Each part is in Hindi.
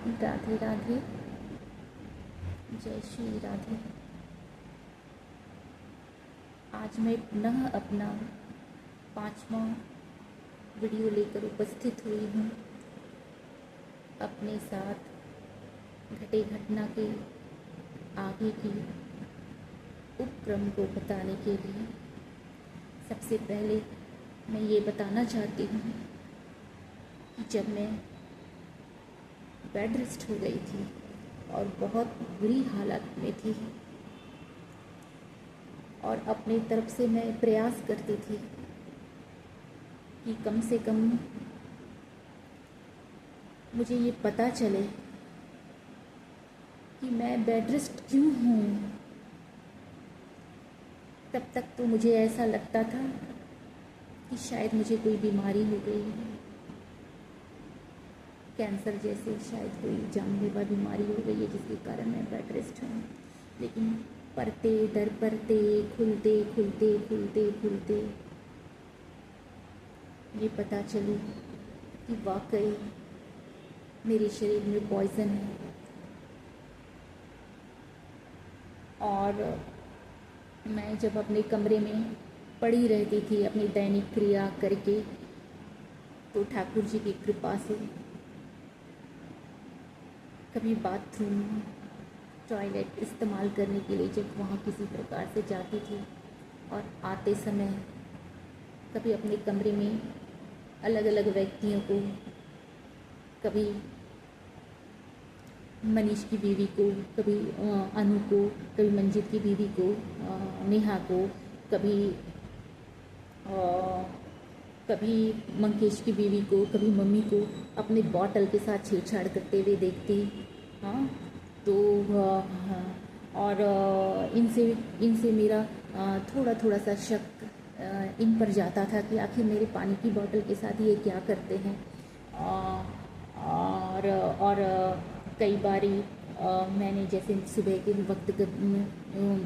राधे राधे। जय श्री राधे। आज मैं पुनः अपना 5वां वीडियो लेकर उपस्थित हुई हूँ, अपने साथ घटे घटना के आगे की उपक्रम को बताने के लिए। सबसे पहले मैं ये बताना चाहती हूँ कि जब मैं बेड रेस्ट हो गई थी और बहुत बुरी हालत में थी और अपनी तरफ से मैं प्रयास करती थी कि कम से कम मुझे ये पता चले कि मैं बेड रेस्ट क्यों हूँ। तब तक तो मुझे ऐसा लगता था कि शायद मुझे कोई बीमारी हो गई है, कैंसर जैसे शायद कोई जानलेवा बीमारी हो गई है जिसके कारण मैं बेड रेस्ट हूँ। लेकिन पढ़ते दर पढ़ते खुलते खुलते खुलते खुलते ये पता चली कि वाकई मेरे शरीर में पॉइज़न है। और मैं जब अपने कमरे में पड़ी रहती थी अपनी दैनिक क्रिया करके, तो ठाकुर जी की कृपा से कभी बाथरूम टॉयलेट इस्तेमाल करने के लिए जब वहाँ किसी प्रकार से जाती थी और आते समय कभी अपने कमरे में अलग अलग व्यक्तियों को, कभी मनीष की बीवी को, कभी अनु को, कभी मंजीत की बीवी को, नेहा को, कभी मंकेश की बीवी को, कभी मम्मी को अपने बॉटल के साथ छेड़छाड़ करते हुए देखती। हाँ, तो और इनसे मेरा थोड़ा थोड़ा सा शक इन पर जाता था कि आखिर मेरे पानी की बोतल के साथ ये क्या करते हैं। और कई बारी मैंने जैसे सुबह के वक्त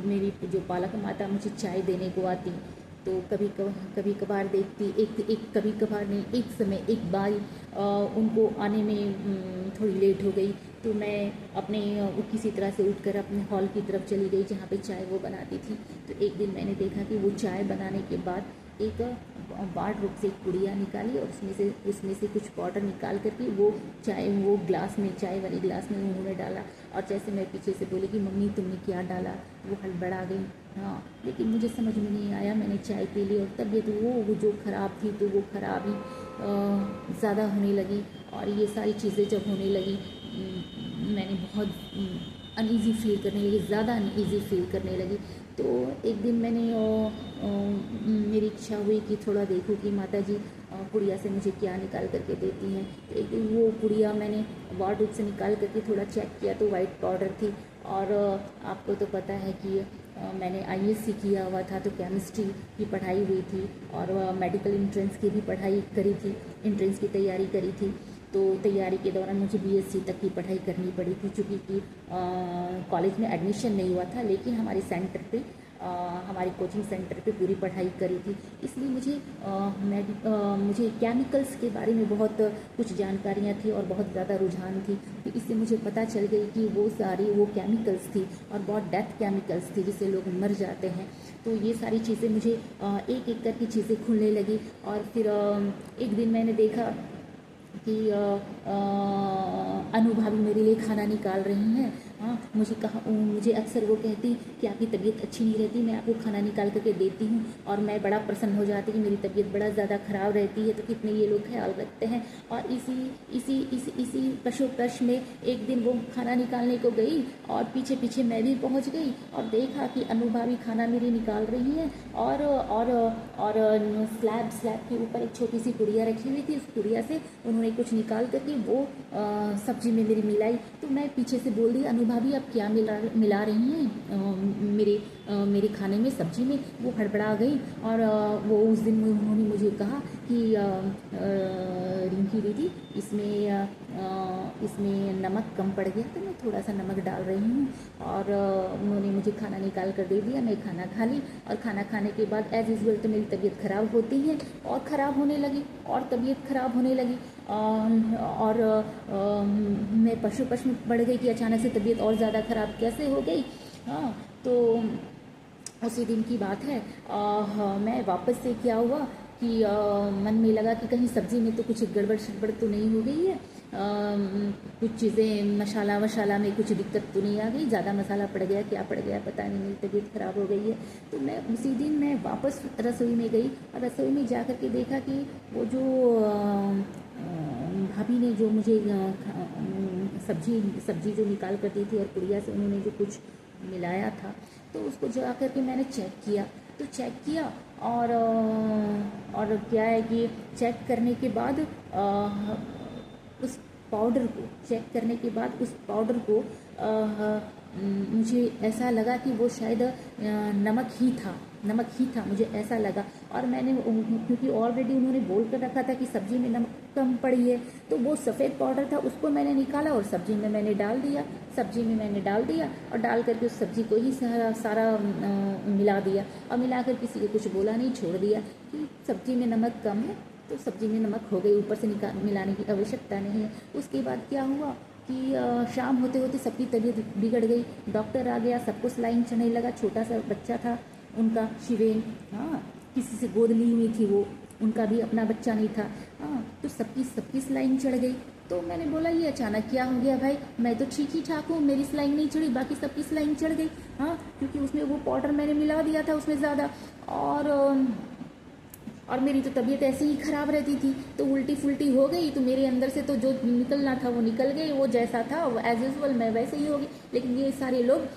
मेरी जो पालक माता मुझे चाय देने को आती, तो कभी कभार देखती, कभी कभार नहीं, एक समय एक बार उनको आने में थोड़ी लेट हो गई, तो मैं अपने किसी तरह से उठकर अपने हॉल की तरफ चली गई जहाँ पे चाय वो बनाती थी। तो एक दिन मैंने देखा कि वो चाय बनाने के बाद एक वार्डरोब से एक पुड़िया निकाली और उसमें से कुछ पाउडर निकाल करके वो ग्लास में, चाय वाले ग्लास में उन्होंने डाला। और जैसे मैं पीछे से बोली कि मम्मी तुमने क्या डाला, वो हड़बड़ा गई। हाँ, लेकिन मुझे समझ में नहीं आया, मैंने चाय पी ली और तबीयत वो जो ख़राब थी तो वो ख़राब ही ज़्यादा होने लगी। और ये सारी चीज़ें जब होने लगी मैंने बहुत अनईज़ी फील करने लगी, ज़्यादा अनईज़ी फील करने लगी। तो एक दिन मैंने मेरी इच्छा हुई कि थोड़ा देखूं कि माता जी पुड़िया से मुझे क्या निकाल करके देती हैं। तो एक दिन वो पुड़िया मैंने वार्डरोब से निकाल करके थोड़ा चेक किया तो वाइट पाउडर थी। और आपको तो पता है कि मैंने ISC किया हुआ था, तो केमिस्ट्री की पढ़ाई हुई थी और मेडिकल एंट्रेंस की भी पढ़ाई करी थी, एंट्रेंस की तैयारी करी थी। तो तैयारी के दौरान मुझे BSc तक की पढ़ाई करनी पड़ी थी, चूँकि कि कॉलेज में एडमिशन नहीं हुआ था, लेकिन हमारे सेंटर पे हमारे कोचिंग सेंटर पे पूरी पढ़ाई करी थी। इसलिए मुझे केमिकल्स के बारे में बहुत कुछ जानकारियाँ थी और बहुत ज़्यादा रुझान थी। तो इससे मुझे पता चल गई कि वो केमिकल्स थी और बहुत डेथ केमिकल्स थी जिससे लोग मर जाते हैं। तो ये सारी चीज़ें मुझे एक एक करके चीज़ें खुलने लगी। और फिर एक दिन मैंने देखा कि अनु भाभी मेरे लिए खाना निकाल रही हैं। हाँ, मुझे अक्सर वो कहती कि आपकी तबीयत अच्छी नहीं रहती, मैं आपको खाना निकाल करके देती हूँ। और मैं बड़ा प्रसन्न हो जाती कि मेरी तबीयत बड़ा ज़्यादा ख़राब रहती है, तो कितने ये लोग ख्याल रखते हैं। और इसी कशोपेश में एक दिन वो खाना निकालने को गई और पीछे पीछे मैं भी पहुँच गई और देखा कि अनु भाभी खाना मेरी निकाल रही हैं। और स्लैब के ऊपर एक छोटी सी पुड़िया रखी हुई थी, उस पुड़िया से उन्होंने कुछ निकाल करके वो सब्जी में मेरी मिलाई। तो मैं पीछे से बोल दी, अनु भाभी आप क्या मिला रही हैं मेरे खाने में, सब्जी में। वो हड़बड़ा गई और वो उस दिन उन्होंने मुझे कहा कि रिंकी दीदी इसमें नमक कम पड़ गया, तो मैं थोड़ा सा नमक डाल रही हूँ। और उन्होंने मुझे खाना निकाल कर दे दिया, मैं खाना खा ली। और खाना खाने के बाद एज़ यूजुअल तो मेरी तबीयत ख़राब होती है, और ख़राब होने लगी, और तबीयत ख़राब होने लगी। और मैं पशु में पड़ गई कि अचानक से तबीयत और ज़्यादा ख़राब कैसे हो गई। हाँ, तो उसी दिन की बात है। मैं वापस से क्या हुआ कि मन में लगा कि कहीं सब्ज़ी में तो कुछ गड़बड़ शड़बड़ तो नहीं हो गई है, कुछ चीज़ें मसाला वशाला में कुछ दिक्कत तो नहीं आ गई, ज़्यादा मसाला पड़ गया, क्या पड़ गया पता नहीं, मेरी तबीयत ख़राब हो गई है। तो मैं उसी दिन मैं वापस रसोई में गई, और रसोई में जा कर के देखा कि वो जो भाभी ने जो मुझे सब्जी जो निकाल कर दी थी, और पुड़िया से उन्होंने जो कुछ मिलाया था, तो उसको जा कर के मैंने चेक किया। और क्या है कि चेक करने के बाद उस पाउडर को मुझे ऐसा लगा कि वो शायद नमक ही था, मुझे ऐसा लगा। और मैंने, क्योंकि ऑलरेडी उन्होंने बोल कर रखा था कि सब्जी में नमक कम पड़ी है, तो वो सफ़ेद पाउडर था, उसको मैंने निकाला और सब्जी में मैंने डाल दिया, और डाल करके उस सब्जी को ही सारा मिला दिया, और मिला कर किसी को कुछ बोला नहीं, छोड़ दिया कि सब्जी में नमक कम है तो सब्जी में नमक हो गई, ऊपर से मिलाने की आवश्यकता नहीं है। उसके बाद क्या हुआ कि शाम होते होते सबकी तबीयत बिगड़ गई, डॉक्टर आ गया, सबको सलाइन चढ़ने लगा। छोटा सा बच्चा था उनका, शिवेन, हाँ, किसी से गोद ली हुई थी वो, उनका भी अपना बच्चा नहीं था। हाँ, तो सबकी सलाइन चढ़ गई। तो मैंने बोला ये अचानक क्या हो गया भाई, मैं तो ठीक ही ठाक हूँ, मेरी सलाइन नहीं चढ़ी, बाकी सबकी सलाइन चढ़ गई। हाँ, क्योंकि उसमें वो पाउडर मैंने मिला दिया था उसमें ज़्यादा, और मेरी तो तबीयत ऐसे ही ख़राब रहती थी, तो उल्टी फुल्टी हो गई, तो मेरे अंदर से तो जो निकलना था वो निकल गई, वो जैसा था वो एज यूजुअल मैं वैसे ही होगी। लेकिन ये सारे लोग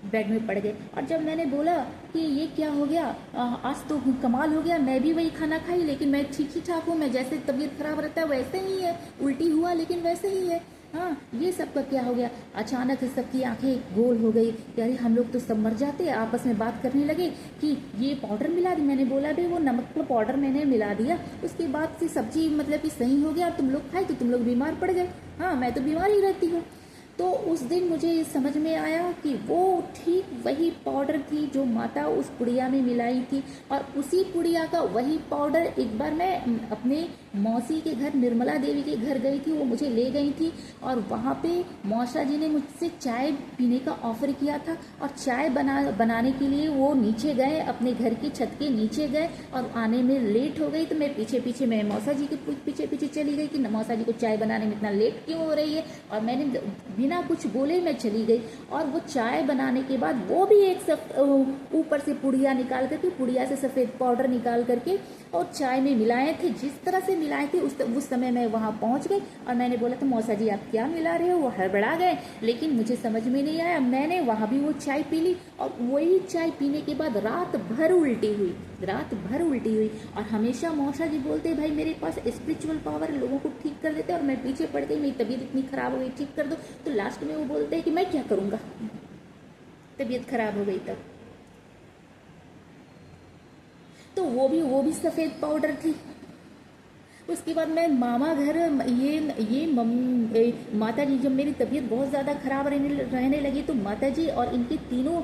बेड में पड़ गए। और जब मैंने बोला कि ये क्या हो गया, आज तो कमाल हो गया, मैं भी वही खाना खाई लेकिन मैं ठीक ही ठाक हूँ, मैं जैसे तबीयत ख़राब रहता है वैसे ही है, उल्टी हुआ लेकिन वैसे ही है। हाँ, ये सब का क्या हो गया, अचानक सबकी आंखें गोल हो गई कि अरे हम लोग तो सब मर जाते। आपस में बात करने लगे कि ये पाउडर मिला दी। मैंने बोला भाई वो नमक का पाउडर मैंने मिला दिया, उसके बाद से सब्जी मतलब कि सही हो गया, तुम लोग खाए तो तुम लोग बीमार पड़ गए। हाँ, मैं तो बीमार ही रहती हूँ। तो उस दिन मुझे ये समझ में आया कि वो ठीक वही पाउडर थी जो माता उस पुड़िया में मिलाई थी, और उसी पुड़िया का वही पाउडर एक बार मैं अपने मौसी के घर, निर्मला देवी के घर गई थी, वो मुझे ले गई थी, और वहाँ पे मौसा जी ने मुझसे चाय पीने का ऑफ़र किया था, और चाय बनाने के लिए वो नीचे गए, अपने घर की छत के नीचे गए, और आने में लेट हो गई। तो मैं पीछे मैं मौसा जी के पीछे चली गई कि मौसा जी को चाय बनाने में इतना लेट क्यों हो रही है, और मैंने बिना कुछ बोले मैं चली गई। और वो चाय बनाने के बाद वो भी एक ऊपर से पुड़िया निकाल करके, पुड़िया से सफ़ेद पाउडर निकाल करके और चाय में मिलाए थे, जिस तरह से मिलाए थे उस समय मैं वहाँ पहुँच गई। और मैंने बोला तो मौसा जी आप क्या मिला रहे हो, वो हड़बड़ा गए, लेकिन मुझे समझ में नहीं आया। मैंने वहाँ भी वो चाय पी ली, और वही चाय पीने के बाद रात भर उल्टी हुई। और हमेशा मौसा जी बोलते भाई मेरे पास स्पिरिचुअल पावर है, लोगों को ठीक कर देते, और मैं पीछे पड़ गई, मेरी तबीयत इतनी ख़राब हो गई, ठीक कर दो। तो लास्ट में वो बोलते हैं कि मैं क्या करूँगा, तबीयत ख़राब हो गई तब। तो वो भी सफ़ेद पाउडर थी। उसके बाद मैं मामा घर, माता जी, जब मेरी तबीयत बहुत ज़्यादा ख़राब रहने लगी, तो माता जी और इनके तीनों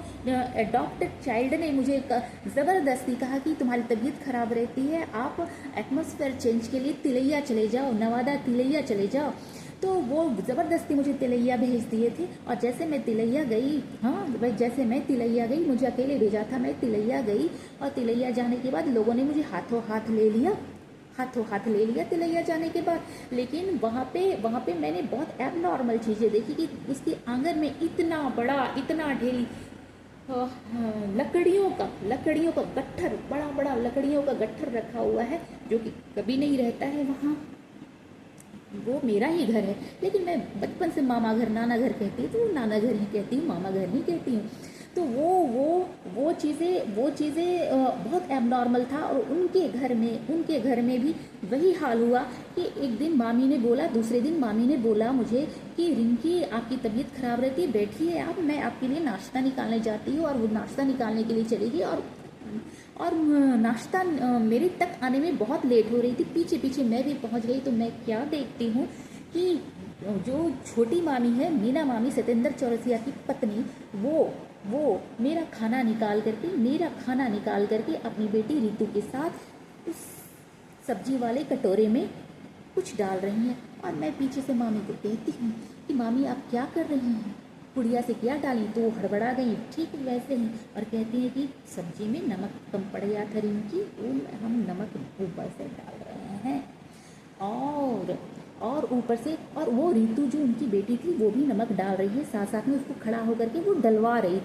एडॉप्टेड चाइल्ड ने मुझे ज़बरदस्ती कहा कि तुम्हारी तबीयत ख़राब रहती है, आप एटमॉस्फेयर चेंज के लिए तिलैया चले जाओ, नवादा तिलैया चले जाओ। तो वो ज़बरदस्ती मुझे तिलैया भेज दिए थे। और जैसे मैं तिलैया गई, हाँ भाई जैसे मैं तिलैया गई, मुझे अकेले भेजा था, मैं तिलैया गई, और तिलैया जाने के बाद लोगों ने मुझे हाथों हाथ ले लिया तिलैया जाने के बाद। लेकिन वहाँ पे मैंने बहुत एबनॉर्मल चीज़ें देखी कि उसके आंगन में इतना ढेरी लकड़ियों का गट्ठर, बड़ा लकड़ियों का गट्ठर रखा हुआ है, जो कि कभी नहीं रहता है वहाँ। वो मेरा ही घर है, लेकिन मैं बचपन से मामा घर नाना घर कहती हूँ, तो नाना घर ही कहती हूँ, मामा घर नहीं कहती हूँ। तो वो चीज़ें बहुत एबनॉर्मल था। और उनके घर में भी वही हाल हुआ कि एक दिन मामी ने बोला, दूसरे दिन मामी ने बोला मुझे कि रिंकी आपकी तबीयत ख़राब रहती है, बैठिए आप, मैं आपके लिए नाश्ता निकालने जाती हूँ। और वो नाश्ता निकालने के लिए चली गई, और नाश्ता मेरे तक आने में बहुत लेट हो रही थी, पीछे मैं भी पहुंच गई। तो मैं क्या देखती हूँ कि जो छोटी मामी है, मीना मामी, सत्येंद्र चौरसिया की पत्नी, वो मेरा खाना निकाल करके अपनी बेटी रितु के साथ उस सब्जी वाले कटोरे में कुछ डाल रही हैं। और मैं पीछे से मामी को कहती हूँ कि मामी आप क्या कर रही हैं, गुड़िया से क्या डाली? तो वो हड़बड़ा गई, ठीक वैसे ही, और कहती हैं कि सब्जी में नमक कम पड़ गया था रिंकी, वो हम नमक ऊपर से डाल रहे हैं। और ऊपर से, और वो रितु जो उनकी बेटी थी वो भी नमक डाल रही है, साथ साथ में उसको खड़ा होकर के वो डलवा रही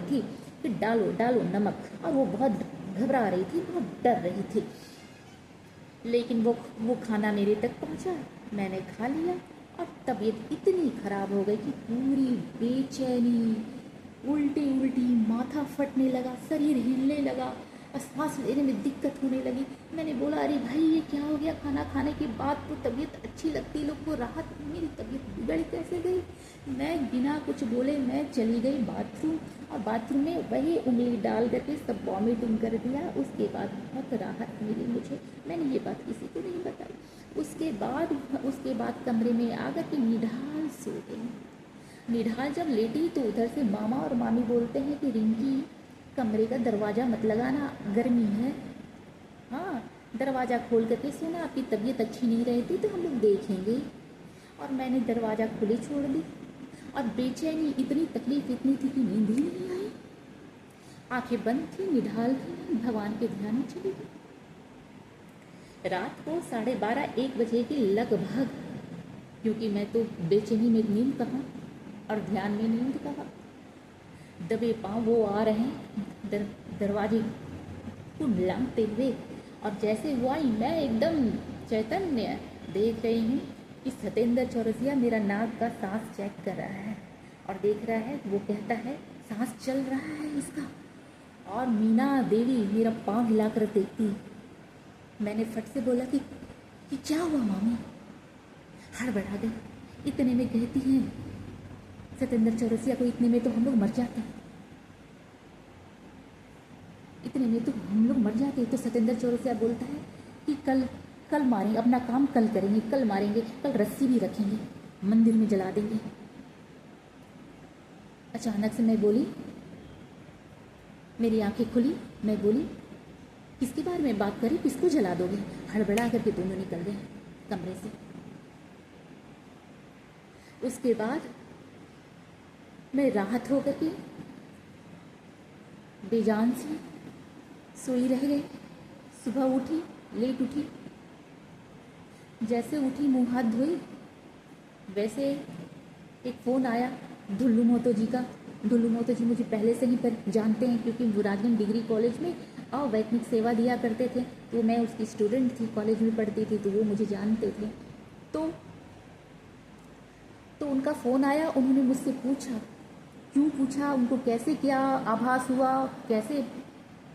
थी कि डालो नमक। और वो बहुत घबरा रही थी, बहुत डर रही थी। लेकिन वो खाना मेरे तक पहुंचा, मैंने खा लिया और तबीयत इतनी ख़राब हो गई कि पूरी बेचैनी, उल्टी माथा फटने लगा, शरीर हिलने लगा और सांस लेने में दिक्कत होने लगी। मैंने बोला अरे भाई ये क्या हो गया? खाना खाने के बाद तो तबीयत अच्छी लगती, लोग को राहत, मेरी तबीयत बिगड़ कैसे गई? मैं बिना कुछ बोले मैं चली गई बाथरूम, और बाथरूम में वही उंगली डाल करके सब वॉमिटिंग कर दिया। उसके बाद बहुत राहत मिली मुझे, मैंने ये बात किसी को नहीं बताई। उसके बाद कमरे में आकर के निढाल सो गई। निढाल जब लेटी तो उधर से मामा और मामी बोलते हैं कि रिंकी कमरे का दरवाज़ा मत लगाना, गर्मी है। हाँ, दरवाज़ा खोल करके सोना, आपकी तबीयत अच्छी नहीं रहती तो हम लोग देखेंगे। और मैंने दरवाज़ा खुले छोड़ दी, और बेचैनी इतनी, तकलीफ इतनी थी कि नींद ही नहीं आई। आंखें बंद थी, निढाल थी, भगवान के ध्यान में चली गई। रात को 12:30-1 बजे के लगभग, क्योंकि मैं तो बेचैनी में नींद कहाँ और ध्यान में नींद कहाँ, दबे पाँव वो आ रहे हैं दरवाजे को लांघते हुए। और जैसे वो आई मैं एकदम चैतन्य देख रही हूँ कि सत्येंद्र चौरसिया मेरा नाक का सांस चेक कर रहा है और देख रहा है। वो कहता है सांस चल रहा है इसका। और मीना देवी मेरा पाँव हिलाकर देखती। मैंने फट से बोला कि क्या हुआ मामी? हड़बड़ा गई। इतने में कहती हैं सत्येंद्र चौरसिया को, इतने में तो हम लोग मर जाते, इतने में तो हम लोग मर जाते। तो सत्येंद्र चौरसिया बोलता है कि कल मारेंगे, अपना काम कल करेंगे, कल मारेंगे, कल रस्सी भी रखेंगे, मंदिर में जला देंगे। अचानक से मैं बोली, मेरी आंखें खुली, मैं बोली किसके बारे में बात करें, किसको जला दोगे? हड़बड़ा करके दोनों निकल गए कमरे से। उसके बाद मैं राहत होकर के बेजान सी सोई रह गई। सुबह उठी, लेट उठी, जैसे उठी मुंह हाथ धोई, वैसे एक फ़ोन आया ढुल्लू मोतो जी का। ढुल्लू मोतो जी मुझे पहले से ही पर जानते हैं, क्योंकि वो राजगंज डिग्री कॉलेज में वैतनिक सेवा दिया करते थे, तो मैं उसकी स्टूडेंट थी, कॉलेज में पढ़ती थी, तो वो मुझे जानते थे। तो उनका फ़ोन आया। उन्होंने मुझसे पूछा, क्यों पूछा, उनको कैसे क्या आभास हुआ, कैसे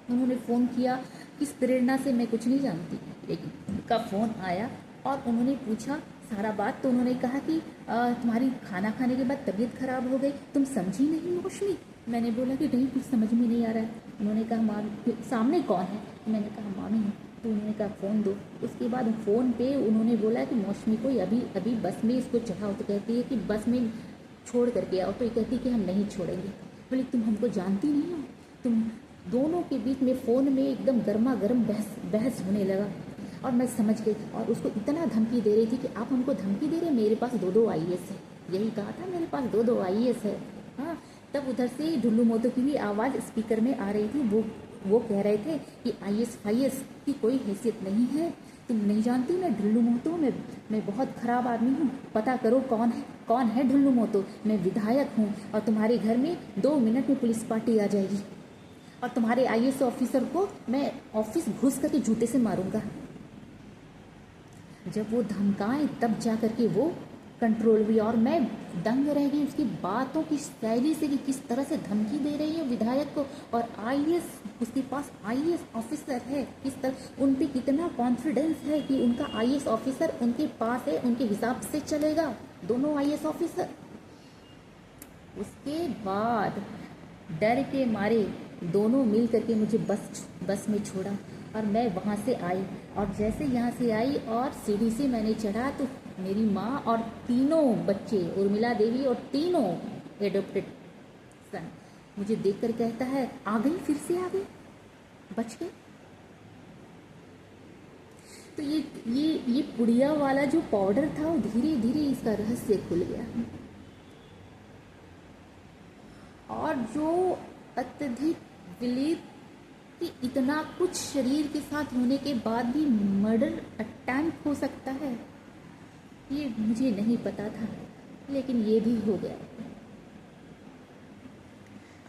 उन्होंने फ़ोन किया, किस प्रेरणा से, मैं कुछ नहीं जानती, लेकिन उनका फ़ोन आया और उन्होंने पूछा सारा बात। तो उन्होंने कहा कि तुम्हारी खाना खाने के बाद तबीयत ख़राब हो गई, तुम समझी नहीं मौसमी? मैंने बोला कि नहीं, कुछ समझ में नहीं आ रहा है। उन्होंने कहा मामी, सामने कौन है? मैंने कहा मामी है। तो उन्होंने कहा फ़ोन दो। उसके बाद फ़ोन पे उन्होंने बोला कि मौसमी को अभी बस में इसको चढ़ाओ। तो कहती है कि बस में छोड़ करके आओ। तो ये कहती कि हम नहीं छोड़ेंगे। बोले तुम हमको जानती नहीं हो? तुम दोनों के बीच में फ़ोन में एकदम गर्मा गर्म बहस होने लगा। और मैं समझ गई, और उसको इतना धमकी दे रही थी कि आप हमको धमकी दे रहे, मेरे पास 2 IAS है। यही कहा था, मेरे पास 2 IAS है। हाँ, तब उधर से ढुल्लू मोतो की भी आवाज़ स्पीकर में आ रही थी। वो कह रहे थे कि IAS की कोई हैसियत नहीं है, तुम नहीं जानती, मैं ढुल्लू मोतो, मैं बहुत ख़राब आदमी हूँ, पता करो कौन है ढुल्लू मोतो। मैं विधायक हूँ और तुम्हारे घर में 2 मिनट में पुलिस पार्टी आ जाएगी और तुम्हारे IAS ऑफिसर को मैं ऑफिस घुस करके जूते से मारूंगा। जब वो धमकाए तब जा कर के वो कंट्रोल हुई, और मैं दंग रह गई उसकी बातों की शैली से कि किस तरह से धमकी दे रही है विधायक को। और IAS, उसके पास IAS ऑफिसर है, किस तरह उन पे कितना कॉन्फिडेंस है कि उनका IAS ऑफिसर उनके पास है, उनके हिसाब से चलेगा, दोनों IAS ऑफिसर। उसके बाद डर के मारे दोनों मिल करके मुझे बस में छोड़ा और मैं वहाँ से आई। और जैसे यहाँ से आई और सीढ़ी से मैंने चढ़ा तो मेरी माँ और तीनों बच्चे, उर्मिला देवी और तीनों एडॉप्टेड सन, मुझे देखकर कहता है आ गई, फिर से आ गई, बच गई। तो ये पुड़िया वाला जो पाउडर था वो धीरे धीरे इसका रहस्य खुल गया। और जो अत्यधिक विलिप कि इतना कुछ शरीर के साथ होने के बाद भी मर्डर अटेम्प्ट हो सकता है, ये मुझे नहीं पता था, लेकिन ये भी हो गया।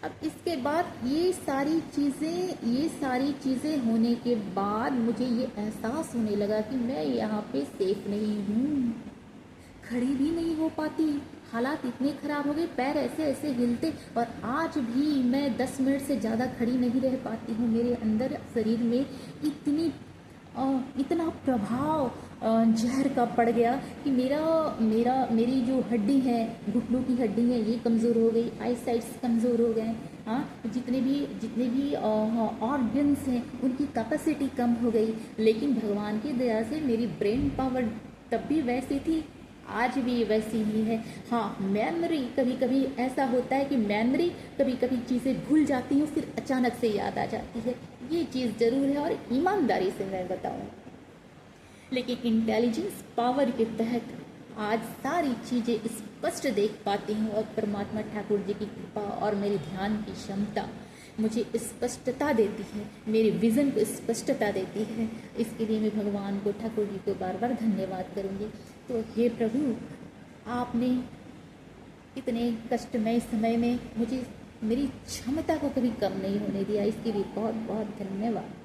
अब इसके बाद ये सारी चीज़ें होने के बाद मुझे ये एहसास होने लगा कि मैं यहाँ पे सेफ नहीं हूँ, खड़ी भी नहीं हो पाती, हालात इतने ख़राब हो गए, पैर ऐसे ऐसे हिलते, और आज भी मैं 10 मिनट से ज़्यादा खड़ी नहीं रह पाती हूँ। मेरे अंदर शरीर में इतना प्रभाव जहर का पड़ गया कि मेरी जो हड्डी है, घुटनों की हड्डी है, ये कमज़ोर हो गई, आई साइट्स कमज़ोर हो गए। हाँ, जितने भी ऑर्गन्स हैं उनकी कैपेसिटी कम हो गई। लेकिन भगवान की दया से मेरी ब्रेन पावर तब भी वैसी थी, आज भी वैसी ही है। हाँ, मेमोरी कभी कभी ऐसा होता है कि मेमोरी कभी कभी चीज़ें भूल जाती हूँ, फिर अचानक से याद आ जाती है, ये चीज़ ज़रूर है। और ईमानदारी से मैं बताऊँ, लेकिन इंटेलिजेंस पावर के तहत आज सारी चीज़ें स्पष्ट देख पाती हूँ, और परमात्मा ठाकुर जी की कृपा और मेरी ध्यान की क्षमता मुझे स्पष्टता देती है, मेरे विज़न को स्पष्टता देती है। इसके लिए मैं भगवान को, ठाकुर जी को बार बार धन्यवाद करूँगी। तो हे प्रभु, आपने इतने कष्टमय समय में मुझे मेरी क्षमता को कभी कम नहीं होने दिया, इसके लिए बहुत बहुत धन्यवाद।